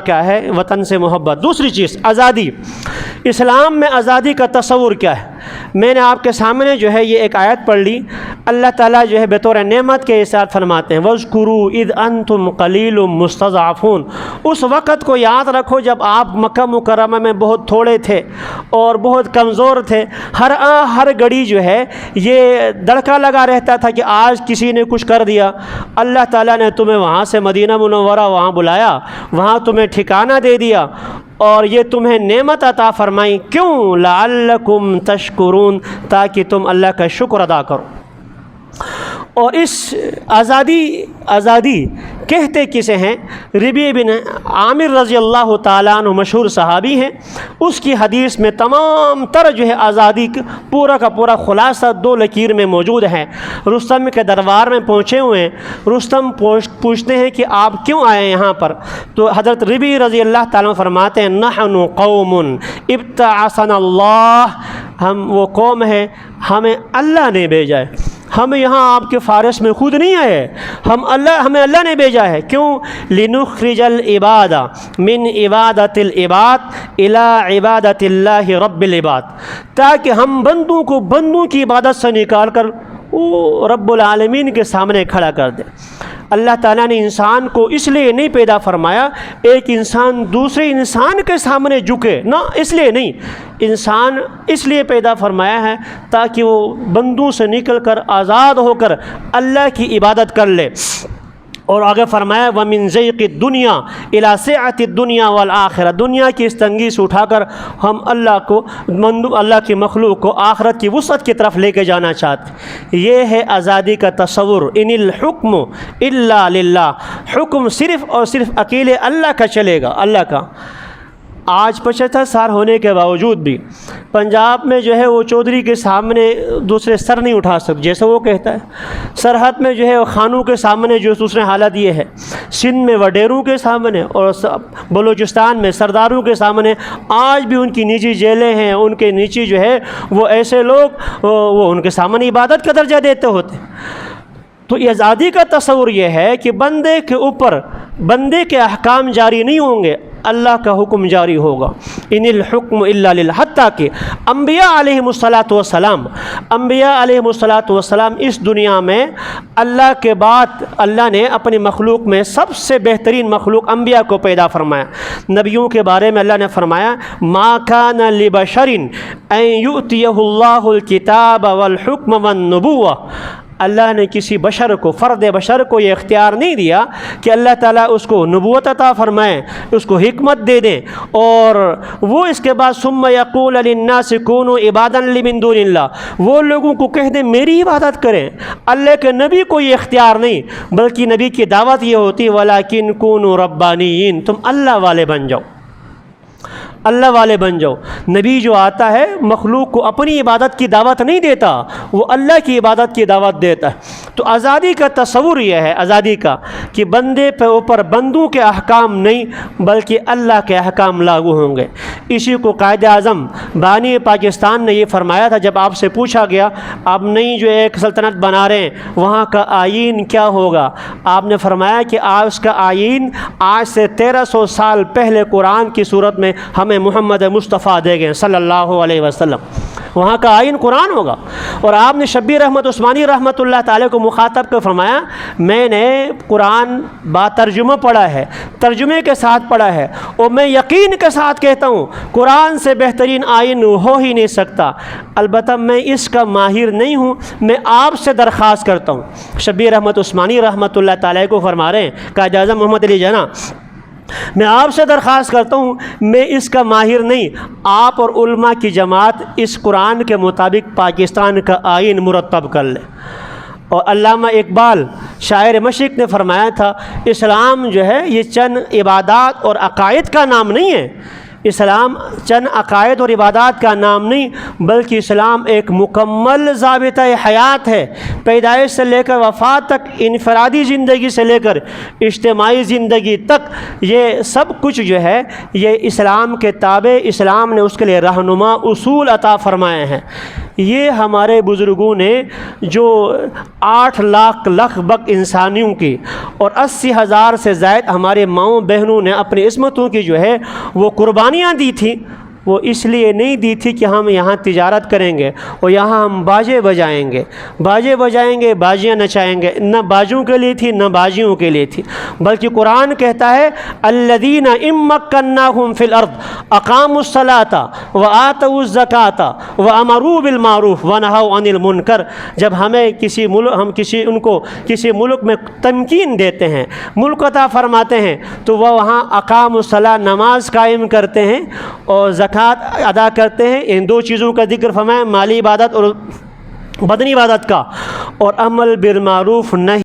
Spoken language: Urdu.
کیا ہے؟ وطن سے محبت۔ دوسری چیز آزادی۔ اسلام میں آزادی کا تصور کیا ہے؟ میں نے آپ کے سامنے جو ہے یہ ایک آیت پڑھ لی۔ اللہ تعالیٰ جو ہے بطور نعمت کے ارشاد فرماتے ہیں وَاذْكُرُوا إِذْ أَنْتُمْ قَلِيلٌ مُسْتَضْعَفُونَ۔ اس وقت کو یاد رکھو جب آپ مکہ مکرمہ میں بہت تھوڑے تھے اور بہت کمزور تھے، ہر گھڑی جو ہے یہ دڑکا لگا رہتا تھا کہ آج کسی نے کچھ کر دیا۔ اللہ تعالیٰ نے تمہیں وہاں سے مدینہ منورہ وہاں بلایا، وہاں تمہیں ٹھکانہ دے دیا اور یہ تمہیں نعمت عطا فرمائی۔ کیوں؟ لعلکم تشکرون، تاکہ تم اللہ کا شکر ادا کرو۔ اور اس آزادی کہتے کسے ہیں؟ ربیع بن عامر رضی اللہ تعالیٰ عنہ مشہور صحابی ہیں۔ اس کی حدیث میں تمام تر جو ہے آزادی پورا کا پورا خلاصہ 2 لکیر میں موجود ہے۔ رستم کے دربار میں پہنچے ہوئے ہیں، رستم پوچھتے ہیں کہ آپ کیوں آئے یہاں پر؟ تو حضرت ربیع رضی اللہ تعالیٰ عنہ فرماتے ہیں نحن قوم ابتعثنا اللہ، ہم وہ قوم ہے ہمیں اللہ نے بھیجا ہے، ہم یہاں آپ کے فارس میں خود نہیں آئے، ہمیں اللہ نے بھیجا ہے۔ کیوں؟ لنخرج العباد من عبادت العباد الى عبادت اللہ رب العباد، تاکہ ہم بندوں کی عبادت سے نکال کر وہ رب العالمین کے سامنے کھڑا کر دیں۔ اللہ تعالیٰ نے انسان کو اس لیے نہیں پیدا فرمایا ایک انسان دوسرے انسان کے سامنے جھکے، نہ، اس لیے نہیں، انسان اس لیے پیدا فرمایا ہے تاکہ وہ بندوں سے نکل کر آزاد ہو کر اللہ کی عبادت کر لے۔ اور آگے فرمایا وَمِن ضَيْقِ الدُّنْيَا إِلَى سِعَةِ الدُّنْيَا وَالْآخِرَةِ، دنیا کی اس تنگی سے اٹھا کر ہم اللہ کی مخلوق کو آخرت کی وسعت کی طرف لے کے جانا چاہتے ہیں۔ یہ ہے آزادی کا تصور۔ ان الحکم الا للہ، حکم صرف اور صرف اکیلے اللہ کا چلے گا، اللہ کا۔ آج 75 سال ہونے کے باوجود بھی پنجاب میں جو ہے وہ چودھری کے سامنے دوسرے سر نہیں اٹھا سکتے، جیسے وہ کہتا ہے۔ سرحد میں جو ہے خانوں کے سامنے جو دوسرے حالت یہ ہے، سندھ میں وڈیروں کے سامنے اور بلوچستان میں سرداروں کے سامنے آج بھی ان کی نجی جیلیں ہیں، ان کے نیچے جو ہے وہ ایسے لوگ وہ ان کے سامنے عبادت کا درجہ دیتے ہوتے۔ تو آزادی کا تصور یہ ہے کہ بندے کے اوپر بندے کے احکام جاری نہیں ہوں گے، اللہ کا حکم جاری ہوگا۔ ان الحکم الا للہ، حتیٰ کہ انبیاء علیہم الصلاۃ والسلام اس دنیا میں اللہ کے بعد اللہ نے اپنی مخلوق میں سب سے بہترین مخلوق انبیاء کو پیدا فرمایا۔ نبیوں کے بارے میں اللہ نے فرمایا ما کان لبشر ان یؤتیہ اللہ الکتاب والحکم والنبوہ، اللہ نے کسی بشر کو، فرد بشر کو یہ اختیار نہیں دیا کہ اللہ تعالیٰ اس کو نبوت عطا فرمائے، اس کو حکمت دے دیں اور وہ اس کے بعد ثم یقول للناس کونوا عبادا لی من دون اللہ، وہ لوگوں کو کہہ دیں میری عبادت کریں۔ اللہ کے نبی کو یہ اختیار نہیں، بلکہ نبی کی دعوت یہ ہوتی ولیکن کونوا ربانیین، تم اللہ والے بن جاؤ، اللہ والے بن جاؤ۔ نبی جو آتا ہے مخلوق کو اپنی عبادت کی دعوت نہیں دیتا، وہ اللہ کی عبادت کی دعوت دیتا ہے۔ تو آزادی کا تصور یہ ہے، آزادی کا، کہ بندے پہ اوپر بندوں کے احکام نہیں بلکہ اللہ کے احکام لاگو ہوں گے۔ اسی کو قائد اعظم بانی پاکستان نے یہ فرمایا تھا جب آپ سے پوچھا گیا آپ نئی جو ایک سلطنت بنا رہے ہیں وہاں کا آئین کیا ہوگا، آپ نے فرمایا کہ اس کا آئین آج سے 1300 سال پہلے قرآن کی صورت میں ہمیں محمد مصطفیٰ دے گئے صلی اللہ علیہ وسلم، وہاں کا آئین قرآن ہوگا۔ اور آپ نے شبیر احمد عثمانی رحمۃ اللہ تعالیٰ کو مخاطب کر فرمایا میں نے قرآن با ترجمہ پڑھا ہے، ترجمے کے ساتھ پڑھا ہے، اور میں یقین کے ساتھ کہتا ہوں قرآن سے بہترین آئین ہو ہی نہیں سکتا، البتہ میں اس کا ماہر نہیں ہوں، میں آپ سے درخواست کرتا ہوں۔ شبیر احمد عثمانی رحمۃ اللہ تعالیٰ کو فرما رہے ہیں قائد اعظم محمد علی جناح، میں آپ سے درخواست کرتا ہوں میں اس کا ماہر نہیں، آپ اور علماء کی جماعت اس قرآن کے مطابق پاکستان کا آئین مرتب کر لے۔ اور علامہ اقبال شاعر مشرق نے فرمایا تھا اسلام جو ہے یہ چند عبادات اور عقائد کا نام نہیں ہے، اسلام چند عقائد اور عبادات کا نام نہیں، بلکہ اسلام ایک مکمل ضابطہ حیات ہے، پیدائش سے لے کر وفات تک، انفرادی زندگی سے لے کر اجتماعی زندگی تک، یہ سب کچھ جو ہے یہ اسلام کے تابع، اسلام نے اس کے لیے رہنما اصول عطا فرمائے ہیں۔ یہ ہمارے بزرگوں نے جو 8 لاکھ لگ بھگ انسانیوں کی اور 80,000 سے زائد ہمارے ماؤں بہنوں نے اپنی عصمتوں کی جو ہے وہ قربانیاں دی تھیں، وہ اس لیے نہیں دی تھی کہ ہم یہاں تجارت کریں گے اور یہاں ہم باجے بجائیں گے، باجیاں نچائیں گے، نہ باجوں کے لیے تھی نہ باجیوں کے لیے تھی، بلکہ قرآن کہتا ہے الذین ان مکناہم فی الارض اقاموا الصلاۃ وآتوا الزکاۃ وامروا بالمعروف ونہوا عن المنکر۔ جب ہمیں کسی ملک میں تمکین دیتے ہیں، ملک عطا فرماتے ہیں، تو وہ وہاں اقاموا الصلاۃ نماز قائم کرتے ہیں اور زکوٰۃ ادا کرتے ہیں۔ ان 2 چیزوں کا ذکر فرمائیں، مالی عبادت اور بدنی عبادت کا، اور عمل بالمعروف نہیں